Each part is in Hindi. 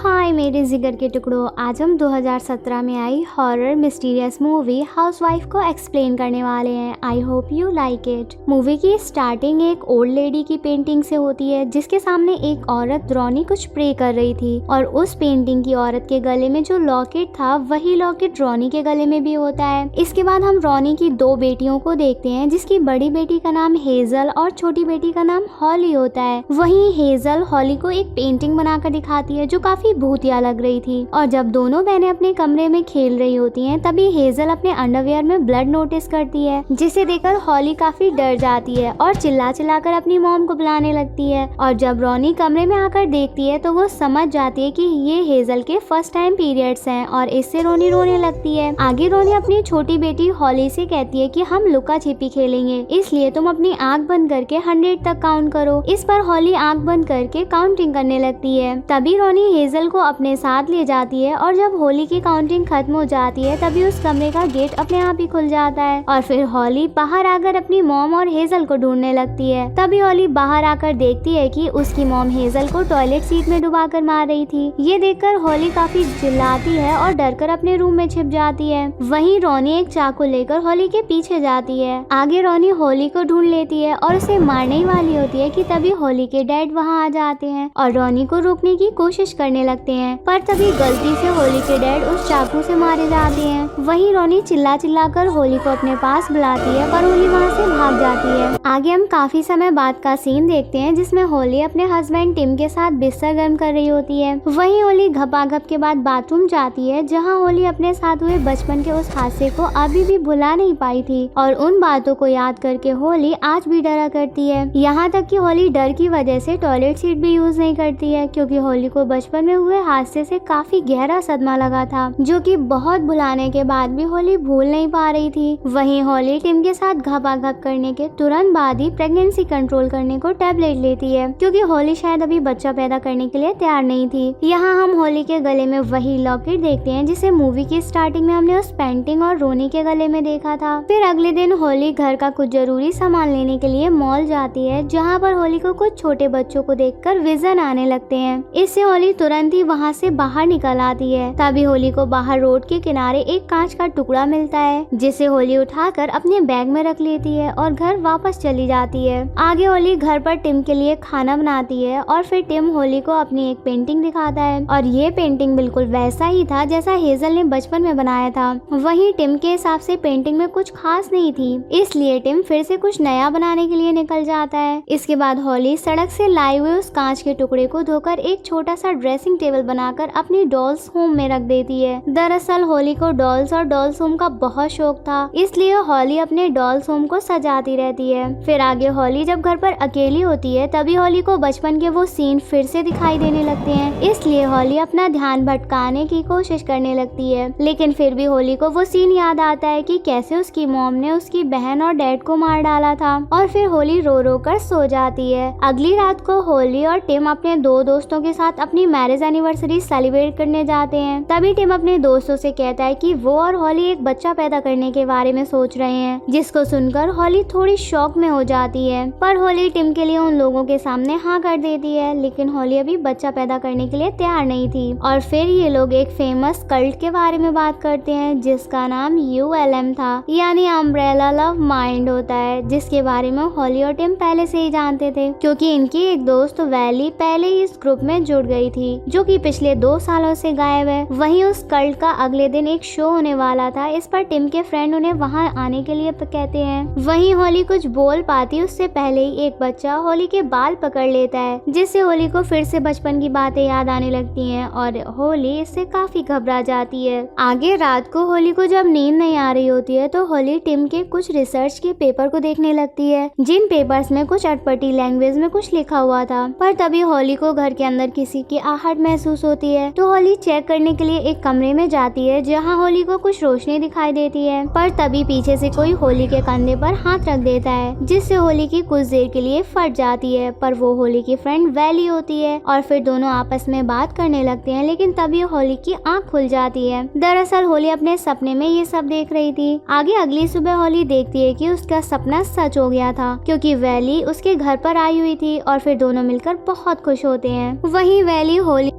हाय मेरे जिगर के टुकड़ों, आज हम 2017 में आई हॉरर मिस्टीरियस मूवी हाउसवाइफ को एक्सप्लेन करने वाले हैं। I hope you like it. Movie की स्टार्टिंग एक ओल्ड लेडी की पेंटिंग से होती है जिसके सामने एक औरत रोनी कुछ प्रे कर रही थी और उस पेंटिंग की औरत के गले में जो लॉकेट था वही लॉकेट रोनी के गले में भी होता है। इसके बाद हम रोनी की दो बेटियों को देखते हैं जिसकी बड़ी बेटी का नाम हेजल और छोटी बेटी का नाम हॉली होता है। वहीं हेजल हॉली को एक पेंटिंग बनाकर दिखाती है जो काफी भूतिया लग रही थी और जब दोनों बहनें अपने कमरे में खेल रही होती हैं तभी हेजल अपने अंडरवियर में ब्लड नोटिस करती है जिसे देखकर हॉली काफी डर जाती है और चिल्ला चिल्लाकर अपनी मॉम को बुलाने लगती है। और जब रोनी कमरे में आकर देखती है तो वो समझ जाती है कि ये हेजल के फर्स्ट टाइम पीरियड्स हैं और इससे रोनी रोने लगती है। आगे रोनी अपनी छोटी बेटी हॉली से कहती है कि हम लुका छिपी खेलेंगे, इसलिए तुम अपनी आंख बंद करके 100 तक काउंट करो। इस पर हॉली आंख बंद करके काउंटिंग करने लगती है। तभी रोनी हेजल को अपने साथ ले जाती है और जब हॉली की काउंटिंग खत्म हो जाती है तभी उस कमरे का गेट अपने आप ही खुल जाता है और फिर हॉली बाहर आकर अपनी मॉम और हेजल को ढूंढने लगती है। तभी हॉली बाहर आकर देखती है कि उसकी मॉम हेजल को टॉयलेट सीट में डुबाकर मार रही थी। ये देखकर हॉली काफी चिल्लाती है और डरकर अपने रूम में छिप जाती है। वहीं रोनी एक चाकू लेकर हॉली के पीछे जाती है। आगे रोनी हॉली को ढूंढ लेती है और उसे मारने ही वाली होती है कि तभी हॉली के डैड वहाँ आ जाते हैं और रोनी को रोकने की कोशिश करने लगते हैं, पर तभी गलती से हॉली के डैड उस चाकू से मारे जाते हैं। वहीं रोनी चिल्ला चिल्लाकर हॉली को अपने पास बुलाती है पर हॉली वहाँ से भाग जाती है। आगे हम काफी समय बाद का सीन देखते हैं जिसमें हॉली अपने हस्बैंड टिम के साथ बिस्तर गर्म कर रही होती है। वहीं हॉली घपाघप के बाद बाथरूम जाती है जहाँ हॉली अपने साथ हुए बचपन के उस हादसे को अभी भी भुला नहीं पाई थी और उन बातों को याद करके हॉली आज भी डरा करती है। यहाँ तक कि हॉली डर की वजह से टॉयलेट सीट भी यूज नहीं करती है क्योंकि हॉली को बचपन में हुए हादसे से काफी गहरा सदमा लगा था जो कि बहुत भुलाने के बाद भी हॉली भूल नहीं पा रही थी। वहीं हॉली टिम के साथ घपाघप करने के तुरंत बाद ही प्रेगनेंसी कंट्रोल करने को टैबलेट लेती है क्योंकि हॉली शायद अभी बच्चा पैदा करने के लिए तैयार नहीं थी। यहाँ हम हॉली के गले में वही लॉकेट देखते हैं जिसे मूवी की स्टार्टिंग में हमने उस पेंटिंग और रोनी के गले में देखा था। फिर अगले दिन हॉली घर का कुछ जरूरी सामान लेने के लिए मॉल जाती है जहाँ पर हॉली को कुछ छोटे बच्चों को देखकर विजन आने लगते हैं। इससे हॉली तुरंत ही वहाँ से बाहर निकल आती है। तभी हॉली को बाहर रोड के किनारे एक कांच का टुकड़ा मिलता है जिसे हॉली उठाकर अपने बैग में रख लेती है और घर वापस चली जाती है। आगे हॉली घर पर टिम के लिए खाना बनाती है और फिर टिम हॉली को अपनी एक पेंटिंग दिखाता है और ये पेंटिंग बिल्कुल वैसा ही था जैसा हेजल ने बचपन में बनाया था। वहीं टिम के हिसाब से पेंटिंग में कुछ खास नहीं थी, इसलिए टिम फिर से कुछ नया बनाने के लिए निकल जाता है। इसके बाद हॉली सड़क से लाए हुए उस कांच के टुकड़े को धोकर एक छोटा सा ड्रेसिंग टेबल बनाकर अपनी डॉल्स होम में रख देती है। दरअसल हॉली को डॉल्स और डॉल्स होम का बहुत शौक था, इसलिए हॉली अपने डॉल्स होम को सजाती रहती है। फिर आगे हॉली जब घर पर अकेली होती है तभी हॉली को बचपन के वो सीन फिर से दिखाई देने लगते हैं, इसलिए हॉली अपना ध्यान भटकाने की कोशिश करने लगती है। लेकिन फिर भी हॉली को वो सीन याद आता है कि कैसे उसकी मॉम ने उसकी बहन और डैड को मार डाला था और फिर हॉली रो रो कर सो जाती है। अगली रात को हॉली और टिम अपने दो दोस्तों के साथ अपनी मैरिज एनिवर्सरी सेलिब्रेट करने जाते हैं। तभी टिम अपने दोस्तों से कहता है कि वो और हॉली एक बच्चा पैदा करने के बारे में सोच रहे हैं, जिसको सुनकर हॉली थोड़ी शॉक में हो जाती है। पर हॉली टिम के लिए उन लोगों के सामने हाँ कर देती है, लेकिन हॉली अभी बच्चा पैदा करने के लिए तैयार नहीं थी। और फिर ये लोग एक फेमस कल्ट के बारे में बात करते हैं जिसका नाम ULM था, यानी अम्ब्रेला लव माइंड होता है, जिसके बारे में हॉली और टिम पहले से ही जानते थे क्योंकि इनकी एक दोस्त वैली पहले ही इस ग्रुप में जुड़ गई थी जो कि पिछले 2 सालों से गायब है। वहीं उस कल्ट का अगले दिन एक शो होने वाला था, इस पर टिम के फ्रेंड उन्हें वहां आने के लिए कहते हैं। वहीं हॉली कुछ बोल पाती उससे पहले ही एक बच्चा हॉली के बाल पकड़ लेता है जिससे हॉली को फिर से बचपन की बातें याद आने लगती हैं और हॉली इससे काफी घबरा जाती है। आगे रात को हॉली को जब नींद नहीं आ रही होती है तो हॉली टिम के कुछ रिसर्च के पेपर को देखने लगती है जिन पेपर्स में कुछ अटपटी लैंग्वेज में कुछ लिखा हुआ था। पर तभी हॉली को घर के अंदर किसी की आहट महसूस होती है तो हॉली चेक करने के लिए एक कमरे में जाती है जहां हॉली को कुछ रोशनी दिखाई देती है। पर तभी पीछे से कोई हॉली के कंधे पर हाथ रख देता है जिससे हॉली की कुछ देर के लिए फट जाती है, पर वो हॉली की फ्रेंड वैली होती है और फिर दोनों आपस में बात करने लगते हैं। लेकिन तभी हॉली की आंख खुल जाती है। दरअसल हॉली अपने सपने में ये सब देख रही थी। आगे अगली सुबह हॉली देखती है कि उसका सपना सच हो गया था क्योंकि वैली उसके घर पर आई हुई थी और फिर दोनों मिलकर बहुत खुश होते हैं। वहीं वैली हॉली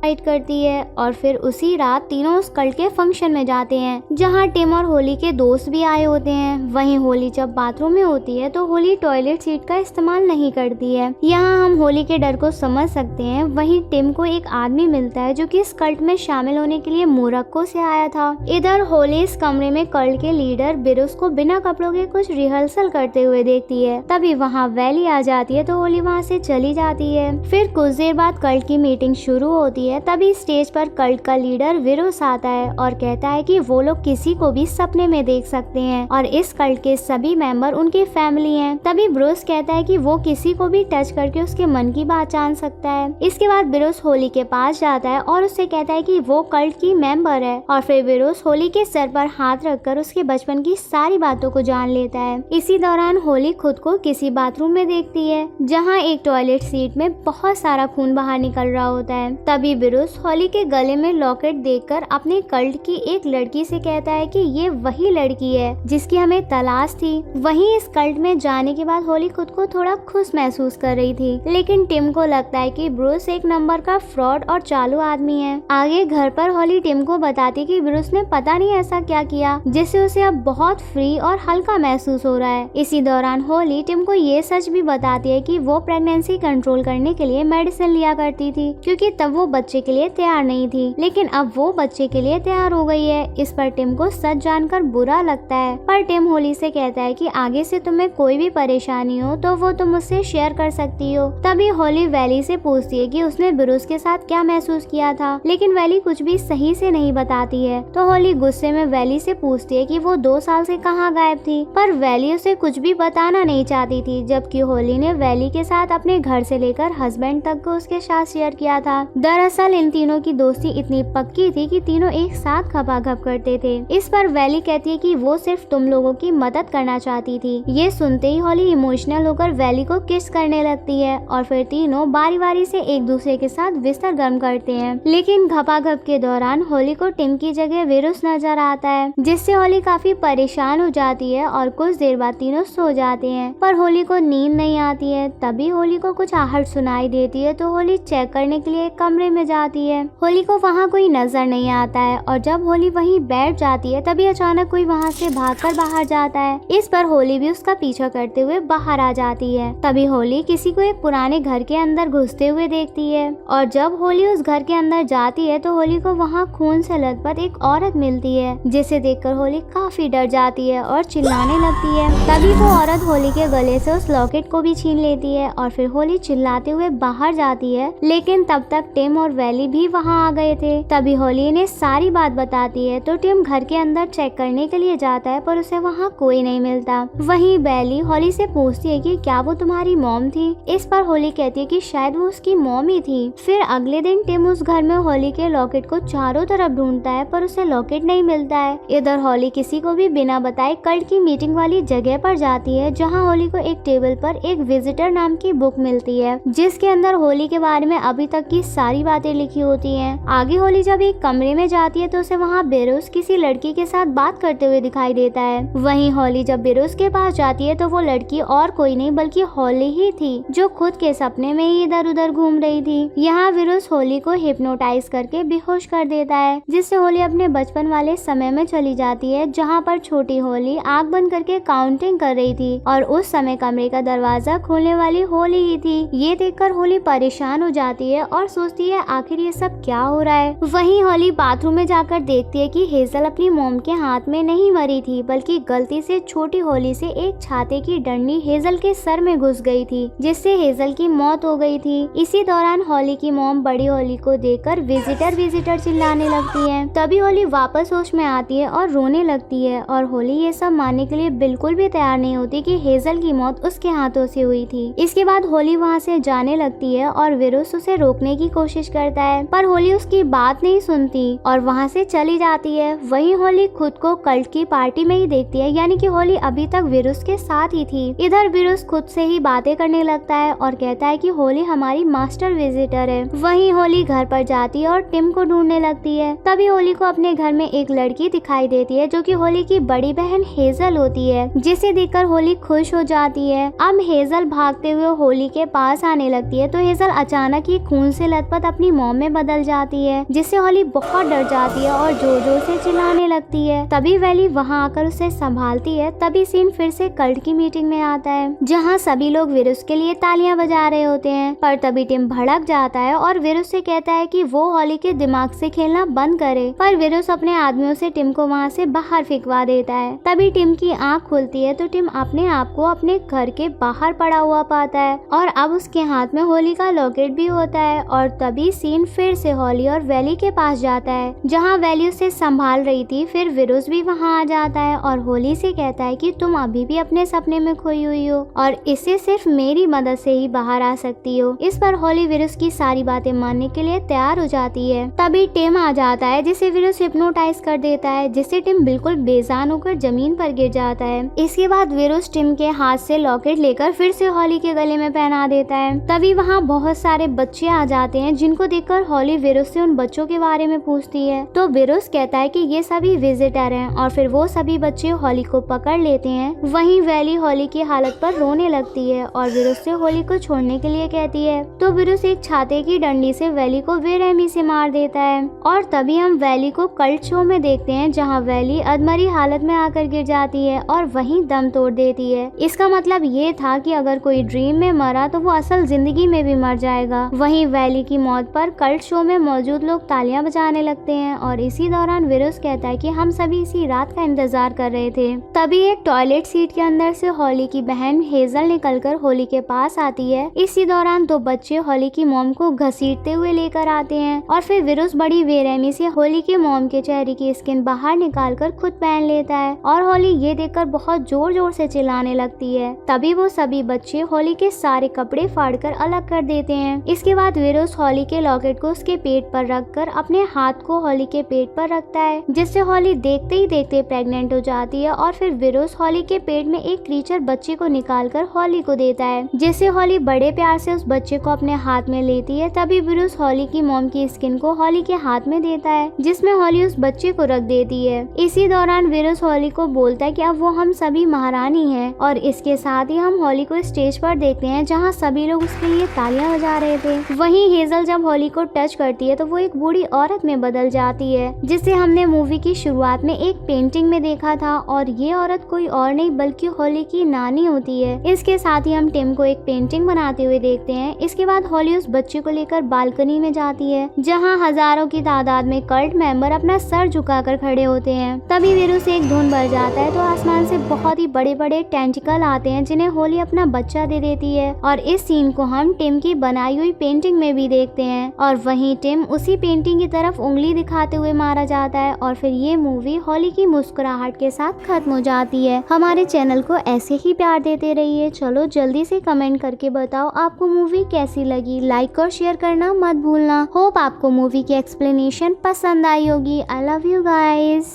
इनवाइट करती है और फिर उसी रात तीनों उस कल्ट के फंक्शन में जाते हैं जहाँ टिम और होली के दोस्त भी आए होते हैं। वहीं होली जब बाथरूम में होती है तो होली टॉयलेट सीट का इस्तेमाल नहीं करती है। यहाँ हम होली के डर को समझ सकते हैं। वहीं टिम को एक आदमी मिलता है जो कि इस कल्ट में शामिल होने के लिए मोरक्को से आया था। इधर होली इस कमरे में कल्ट के लीडर बिरुस को बिना कपड़ों के कुछ रिहर्सल करते हुए देखती है। तभी वहाँ वैली आ जाती है तो होली वहाँ से चली जाती है। फिर कुछ देर बाद कल्ट की मीटिंग शुरू होती है। तभी स्टेज पर कल्ट का लीडर विरुस आता है और कहता है कि वो लोग किसी को भी सपने में देख सकते हैं और इस कल्ट के सभी मेंबर उनकी फैमिली हैं। तभी ब्रूस कहता है कि वो किसी को भी टच करके उसके मन की बात जान सकता है। इसके बाद ब्रूस होली के पास जाता है और उससे कहता है कि वो कल्ट की मेंबर है और फिर ब्रूस होली के सर पर हाथ रखकर उसके बचपन की सारी बातों को जान लेता है। इसी दौरान होली खुद को किसी बाथरूम में देखती है जहाँ एक टॉयलेट सीट में बहुत सारा खून बाहर निकल रहा होता है। तभी ब्रूस होली के गले में लॉकेट देखकर अपने कल्ट की एक लड़की से कहता है कि ये वही लड़की है जिसकी हमें तलाश थी। वहीं इस कल्ट में जाने के बाद होली खुद को थोड़ा खुश महसूस कर रही थी, लेकिन टिम को लगता है कि ब्रूस एक नंबर का फ्रॉड और चालू आदमी है। आगे घर पर होली टिम को बताती कि ब्रूस ने पता नहीं ऐसा क्या किया जिससे उसे अब बहुत फ्री और हल्का महसूस हो रहा है। इसी दौरान होली टिम को ये सच भी बताती है कि वो प्रेगनेंसी कंट्रोल करने के लिए मेडिसिन लिया करती थी क्योंकि तब वो बच्चे के लिए तैयार नहीं थी, लेकिन अब वो बच्चे के लिए तैयार हो गई है। इस पर टिम को सच जानकर बुरा लगता है, पर टिम होली से कहता है कि आगे से तुम्हें कोई भी परेशानी हो तो वो तुम मुझसे शेयर कर सकती हो। तभी होली वैली से पूछती है कि उसने ब्रूस के साथ क्या महसूस किया था, लेकिन वैली कुछ भी सही से नहीं बताती है। तो होली गुस्से में वैली से पूछती है कि वो 2 साल से कहाँ गायब थी, पर वैली उसे कुछ भी बताना नहीं चाहती थी, जबकि होली ने वैली के साथ अपने घर से लेकर हस्बैंड तक को उसके साथ शेयर किया था। दरअसल इन तीनों की दोस्ती इतनी पक्की थी कि तीनों एक साथ खपाखप करते थे। इस पर वैली कहती है कि वो सिर्फ तुम लोगों की मदद करना चाहती थी। ये सुनते ही होली इमोशनल होकर वैली को किस करने लगती है और फिर तीनों बारी बारी से एक दूसरे के साथ बिस्तर गर्म करते हैं। लेकिन घपाघप के दौरान होली को टिम की जगह विरुस नजर आता है, जिससे होली काफी परेशान हो जाती है और कुछ देर बाद तीनों सो जाते हैं, पर होली को नींद नहीं आती है। तभी होली को कुछ आहट सुनाई देती है तो होली चेक करने के लिए एक कमरे में जाती है। होली को वहाँ कोई नजर नहीं आता है और जब होली वहीं बैठ जाती है तभी अचानक कोई वहाँ से भागकर बाहर जाता है। इस पर होली भी उसका पीछा करते हुए बाहर आ जाती है। तभी होली किसी को एक पुराने घर के अंदर घुसते हुए देखती है और जब होली उस घर के अंदर जाती है तो होली को वहाँ खून से लथपथ एक औरत मिलती है, जिसे देखकर होली काफी डर जाती है और चिल्लाने लगती है। तभी वो औरत होली के गले से उस लॉकेट को भी छीन लेती है और फिर होली चिल्लाते हुए बाहर जाती है, लेकिन तब तक टिम और वैली भी वहाँ आ गए थे। तभी होली ने सारी बात बताती है तो टिम घर के अंदर चेक करने के लिए जाता है, पर उसे वहाँ कोई नहीं मिलता। वहीं वैली होली से पूछती है कि क्या वो तुम्हारी मॉम थी। इस पर होली कहती है कि शायद वो उसकी मॉम ही थी। फिर अगले दिन टिम उस घर में होली के लॉकेट को चारों तरफ ढूंढता है, पर उसे लॉकेट नहीं मिलता है। इधर होली किसी को भी बिना बताए कल्ट की मीटिंग वाली जगह पर जाती है, जहाँ होली को एक टेबल पर एक विजिटर नाम की बुक मिलती है, जिसके अंदर होली के बारे में अभी तक की सारी बातें लिखी होती हैं। आगे होली जब एक कमरे में जाती है तो उसे वहाँ बेरोस किसी लड़की के साथ बात करते हुए दिखाई देता है। वहीं होली जब बेरोस के पास जाती है तो वो लड़की और कोई नहीं बल्कि होली ही थी, जो खुद के सपने में ही इधर उधर घूम रही थी। यहाँ बेरोस होली को हिप्नोटाइज करके बेहोश कर देता है, जिससे होली अपने बचपन वाले समय में चली जाती है, जहाँ पर छोटी होली आँख बंद करके काउंटिंग कर रही थी और उस समय कमरे का दरवाजा खोलने वाली होली ही थी। ये देखकर होली परेशान हो जाती है और सोचती है आखिर ये सब क्या हो रहा है। वहीं होली बाथरूम में जाकर देखती है कि हेजल अपनी मोम के हाथ में नहीं मरी थी, बल्कि गलती से छोटी होली से एक छाते की डंडी हेजल के सर में घुस गई थी, जिससे हेजल की मौत हो गई थी। इसी दौरान होली की मोम बड़ी होली को देखकर विजिटर विजिटर चिल्लाने लगती है। तभी होली वापस होश में आती है और रोने लगती है और होली ये सब मानने के लिए बिल्कुल भी तैयार नहीं होती कि हेजल की मौत उसके हाथों से हुई थी। इसके बाद होली वहाँ से जाने लगती है और विरुस उसे रोकने की कोशिश करता है, पर होली उसकी बात नहीं सुनती और वहाँ से चली जाती है। वहीं होली खुद को कल्ट की पार्टी में ही देखती है, यानी कि होली अभी तक विरुस के साथ ही थी। इधर विरुस खुद से ही बातें करने लगता है और कहता है कि होली हमारी मास्टर विजिटर है। वहीं होली घर पर जाती है और टिम को ढूंढने लगती है। तभी होली को अपने घर में एक लड़की दिखाई देती है, जो कि होली की बड़ी बहन हेजल होती है, जिसे देखकर होली खुश हो जाती है। अब हेजल भागते हुए होली के पास आने लगती है तो हेजल अचानक ही खून से लथपथ अपनी मॉम में बदल जाती है, जिससे हॉली बहुत डर जाती है और जोर जोर से चिल्लाने लगती है। तभी वैली वहाँ आकर उसे संभालती है। तभी सीन फिर से कल्ट की मीटिंग में आता है, जहाँ सभी लोग वीरूस के लिए तालियां बजा रहे होते हैं। पर तभी टिम भड़क जाता है और वीरूस से कहता है कि वो हॉली के दिमाग से खेलना बंद करे, पर वीरूस अपने आदमियों से टिम को वहाँ से बाहर फेंकवा देता है। तभी टिम की आंख खुलती है तो टिम अपने आप को अपने घर के बाहर पड़ा हुआ पाता है और अब उसके हाथ में होली का लॉकेट भी होता है। और तभी सीन फिर से हॉली और वैली के पास जाता है, जहाँ वैली उसे संभाल रही थी। फिर वीरूस भी वहाँ आ जाता है और होली से कहता है कि तुम अभी भी अपने सपने में खोई हुई हो और इससे सिर्फ मेरी मदद से ही बाहर आ सकती हो। इस पर होली वीरूस की सारी बातें मानने के लिए तैयार हो जाती है। तभी टिम आ जाता है, जिसे वीरूस हिप्नोटाइज कर देता है, जिससे टिम बिल्कुल बेजान होकर जमीन पर गिर जाता है। इसके बाद वीरूस टिम के हाथ से लॉकेट लेकर फिर से हॉली के गले में पहना देता है। तभी वहाँ बहुत सारे बच्चे आ जाते हैं, जिनको देखकर हॉली वीरूस से उन बच्चों के बारे में पूछती है। तो वीरूस कहता है कि ये सभी विजिटर हैं और फिर वो सभी बच्चे हॉली को पकड़ लेते हैं। वहीं वैली हॉली की हालत पर रोने लगती है और वीरूस से हॉली को छोड़ने के लिए कहती है। तो वीरूस एक छाते की डंडी से वैली को बेरहमी से मार देता है। और तभी हम वैली को कल्ट शो में देखते हैं, जहाँ वैली अधमरी हालत में आकर गिर जाती है और वहीं दम तोड़ देती है। इसका मतलब ये था कि अगर कोई ड्रीम में मरा तो वो असल जिंदगी में भी मर जाएगा। वहीं वैली की मौत पर कल्ट शो में मौजूद लोग तालियां बजाने लगते हैं और इसी दौरान वीरूस कहता है कि हम सभी इसी रात का इंतजार कर रहे थे। तभी एक टॉयलेट सीट के अंदर से हॉली की बहन हेजल निकलकर होली के पास आती है। इसी दौरान दो बच्चे हॉली की मॉम को घसीटते हुए लेकर आते हैं और फिर वीरूस बड़ी बेरहमी से हॉली की मॉम के चेहरे की स्किन बाहर निकालकर खुद पहन लेता है और हॉली ये देखकर बहुत जोर जोर से चिल्लाने लगती है। तभी वो सभी बच्चे हॉली के सारे कपड़े फाड़कर अलग कर देते हैं। इसके बाद वीरूस हॉली के लॉकेट को उसके पेट पर रखकर अपने हाथ को हॉली के पेट पर रखता है, जिससे हॉली देखते ही देखते प्रेग्नेंट हो जाती है। और फिर वीरूस हॉली के पेट में एक क्रीचर बच्चे को निकालकर हॉली को देता है, जिससे हॉली बड़े प्यार से उस बच्चे को अपने हाथ में लेती है। तभी वीरूस हॉली की मॉम की स्किन को हॉली के हाथ में देता है, जिसमें हॉली उस बच्चे को रख देती है। इसी दौरान वीरूस हॉली को बोलता है कि अब वो हम सभी महारानी हैं। और इसके साथ ही हम हॉली को स्टेज पर देखते हैं, जहाँ सभी लोग उसके लिए तालियां बजा रहे थे। वहीं हेजल जब हॉली को टच करती है तो वो एक बूढ़ी औरत में बदल जाती है, जिसे हमने मूवी की शुरुआत में एक पेंटिंग में देखा था। और ये औरत कोई और नहीं बल्कि हॉली की नानी होती है। इसके साथ ही हम टिम को एक पेंटिंग बनाते हुए देखते हैं। इसके बाद हॉली उस बच्चे को लेकर बालकनी में जाती है, जहाँ हजारों की तादाद में कल्ट मेंबर अपना सर झुकाकर खड़े होते हैं। तभी वीरूस एक धुन भर जाता है तो आसमान से बहुत ही बड़े बड़े टेंटिकल आते हैं, जिन्हें होली अपना बच्चा दे देती है। और इस सीन को हम टिम की बनाई हुई पेंटिंग में भी देखते हैं। और वहीं टिम उसी पेंटिंग की तरफ उंगली दिखाते हुए मारा जाता है। और फिर ये मूवी हॉली की मुस्कुराहट के साथ खत्म हो जाती है। हमारे चैनल को ऐसे ही प्यार देते रहिए। चलो जल्दी से कमेंट करके बताओ आपको मूवी कैसी लगी। लाइक और शेयर करना मत भूलना। होप आपको मूवी की एक्सप्लेनेशन पसंद आई होगी। I love you guys.